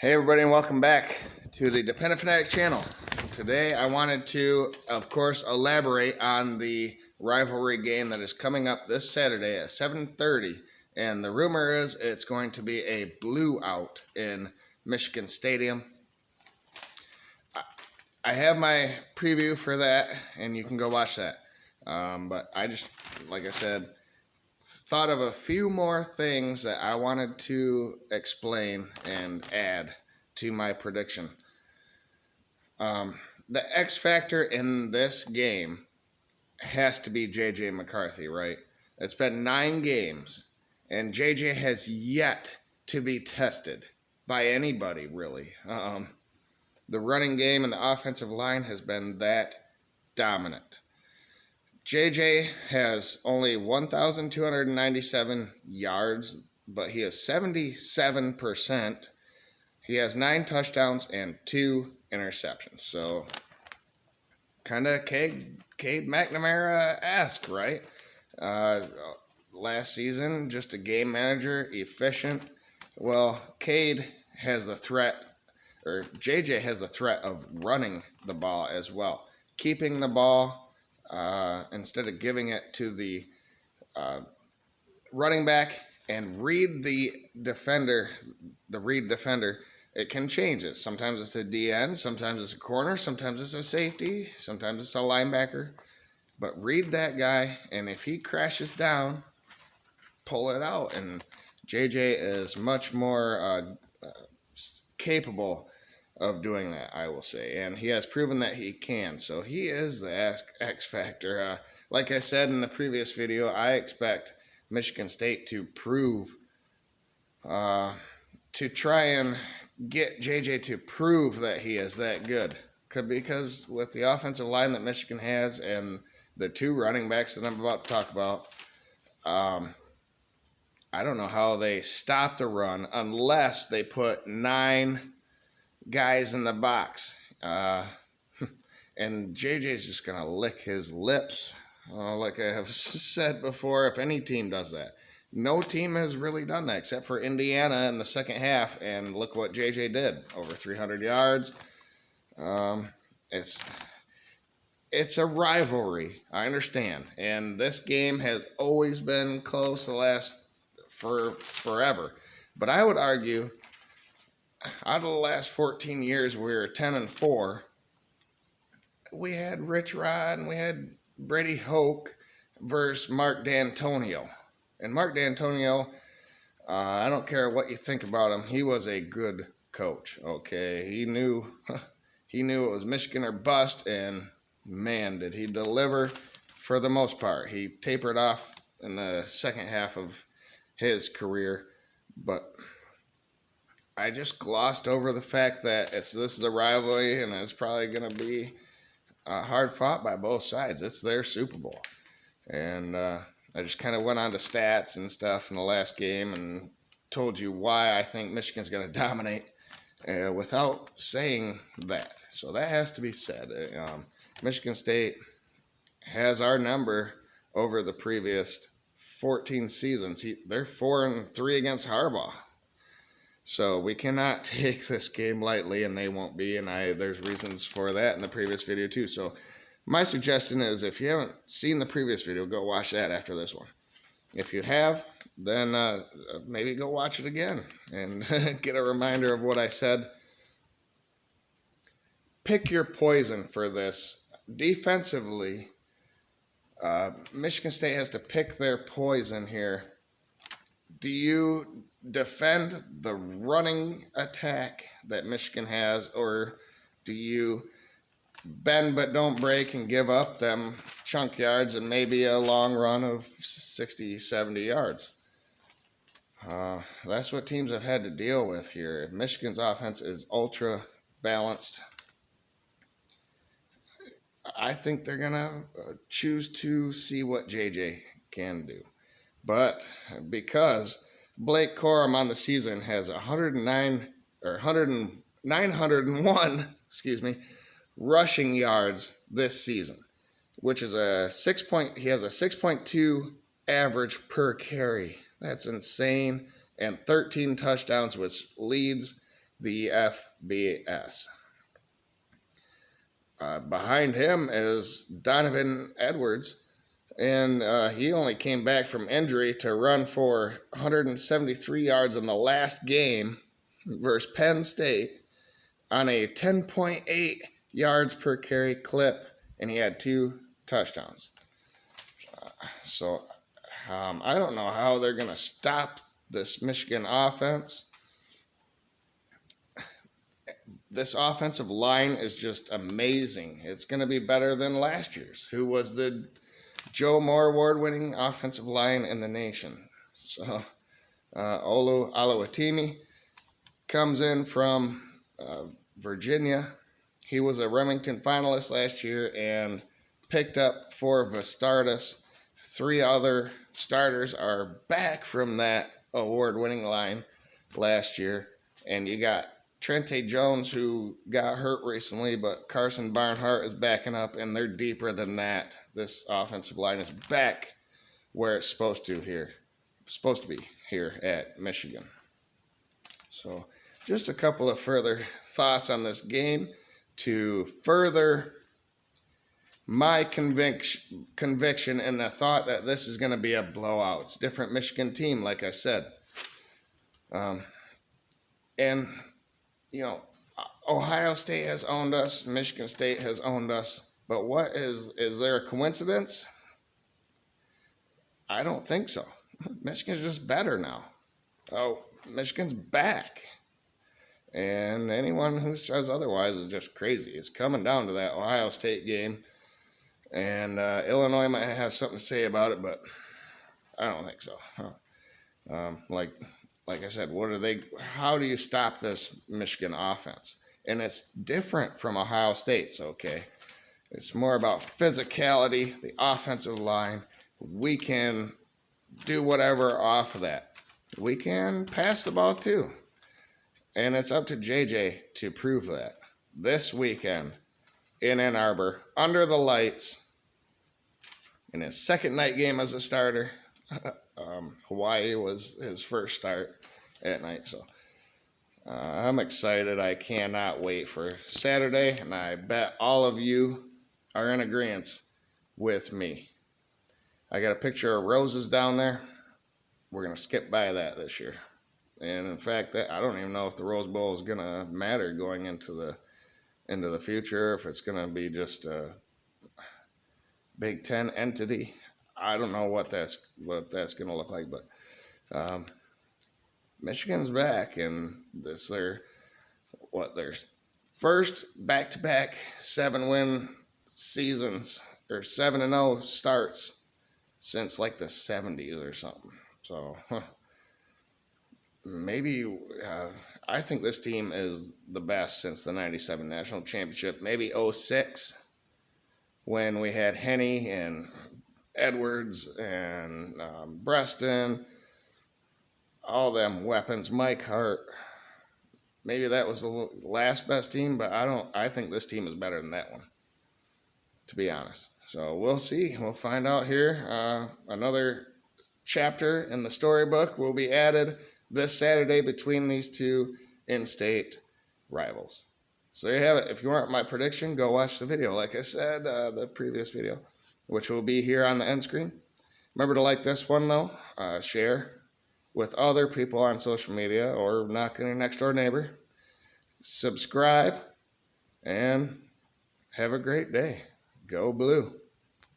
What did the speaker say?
Hey everybody, and welcome back to the Dependent Fanatic channel. Today I wanted to, of course, elaborate on the rivalry game that is coming up this Saturday at 7:30, and the rumor is it's going to be a blue out in Michigan Stadium. I have my preview for that, and you can go watch that. But I just, like I said, thought of a few more things that I wanted to explain and add to my prediction. The X factor in this game has to be JJ McCarthy, right? It's been 9 games, and JJ has yet to be tested by anybody, really. The running game and the offensive line has been that dominant. JJ has only 1,297 yards, but he is 77%. He has 9 touchdowns and 2 interceptions. So, kind of Cade McNamara-esque, right? Last season, just a game manager, efficient. Well, Cade has the threat, or JJ has the threat of running the ball as well. Keeping the ball instead of giving it to the running back and read the defender, it can change it. Sometimes it's a DN, sometimes it's a corner, sometimes it's a safety, sometimes it's a linebacker. But read that guy, and if he crashes down, pull it out. And JJ is much more capable of doing that, I will say. And he has proven that he can. So he is the X factor. Like I said in the previous video, I expect Michigan State to try and get JJ to prove that he is that good. Because with the offensive line that Michigan has and the 2 running backs that I'm about to talk about, I don't know how they stop the run unless they put 9 guys in the box. And JJ's just going to lick his lips. Like I have said before, if any team does that. No team has really done that except for Indiana in the second half, and look what JJ did. Over 300 yards. It's a rivalry, I understand. And this game has always been close forever. But I would argue, out of the last 14 years, we were 10-4. We had Rich Rod and we had Brady Hoke versus Mark D'Antonio. And Mark D'Antonio, I don't care what you think about him, he was a good coach. Okay, he knew it was Michigan or bust, and man, did he deliver for the most part. He tapered off in the second half of his career, but I just glossed over the fact that this is a rivalry, and it's probably going to be hard fought by both sides. It's their Super Bowl. And I just kind of went on to stats and stuff in the last game and told you why I think Michigan's going to dominate without saying that. So that has to be said. Michigan State has our number over the previous 14 seasons. They're 4-3 against Harbaugh. So we cannot take this game lightly, and they won't be, and there's reasons for that in the previous video too. So my suggestion is, if you haven't seen the previous video, go watch that after this one. If you have, then maybe go watch it again and get a reminder of what I said. Pick your poison for this. Defensively, Michigan State has to pick their poison here. Do you defend the running attack that Michigan has, or do you bend but don't break and give up them chunk yards and maybe a long run of 60, 70 yards? That's what teams have had to deal with here. If Michigan's offense is ultra balanced, I think they're going to choose to see what JJ can do. But because Blake Corum on the season has 901 rushing yards this season, which is he has a 6.2 average per carry. That's insane. And 13 touchdowns, which leads the FBS. Behind him is Donovan Edwards, and he only came back from injury to run for 173 yards in the last game versus Penn State on a 10.8 yards per carry clip, and he had 2 touchdowns. So I don't know how they're going to stop this Michigan offense. This offensive line is just amazing. It's going to be better than last year's, who was the Joe Moore award-winning offensive line in the nation. So Olu Oluwatimi comes in from Virginia. He was a Remington finalist last year and picked up 4 Vistardis. 3 other starters are back from that award-winning line last year. And you got Trente Jones, who got hurt recently, but Carson Barnhart is backing up, and they're deeper than that. This offensive line is back where it's supposed to be here at Michigan. So just a couple of further thoughts on this game to further my conviction in the thought that this is going to be a blowout. It's a different Michigan team, like I said. And, you know, Ohio State has owned us. Michigan State has owned us. But what is there a coincidence? I don't think so. Michigan's just better now. Oh, Michigan's back. And anyone who says otherwise is just crazy. It's coming down to that Ohio State game. And Illinois might have something to say about it, but I don't think so. Like I said, how do you stop this Michigan offense? And it's different from Ohio State's, okay? It's more about physicality, the offensive line. We can do whatever off of that. We can pass the ball too. And it's up to JJ to prove that. This weekend in Ann Arbor, under the lights, in his second night game as a starter. Hawaii was his first start at night. So I'm excited. I cannot wait for Saturday, and I bet all of you are in agreement with me. I got a picture of roses down there. We're going to skip by that this year. And in fact, I don't even know if the Rose Bowl is going to matter going into the future, if it's going to be just a Big Ten entity. I don't know what that's going to look like, but Michigan's back, and this their first back-to-back 7-win seasons, or 7-0 starts since like the 70s or something. So maybe I think this team is the best since the 97 national championship, maybe 06 when we had Henne and Edwards and Breston, all them weapons, Mike Hart. Maybe that was the last best team, but I think this team is better than that one, to be honest. So we'll see. We'll find out here. Another chapter in the storybook will be added this Saturday between these two in-state rivals. So there you have it. If you want my prediction, go watch the video. Like I said, the previous video, which will be here on the end screen. Remember to like this one, though. Share with other people on social media or knock on your next door neighbor. Subscribe, and have a great day. Go Blue.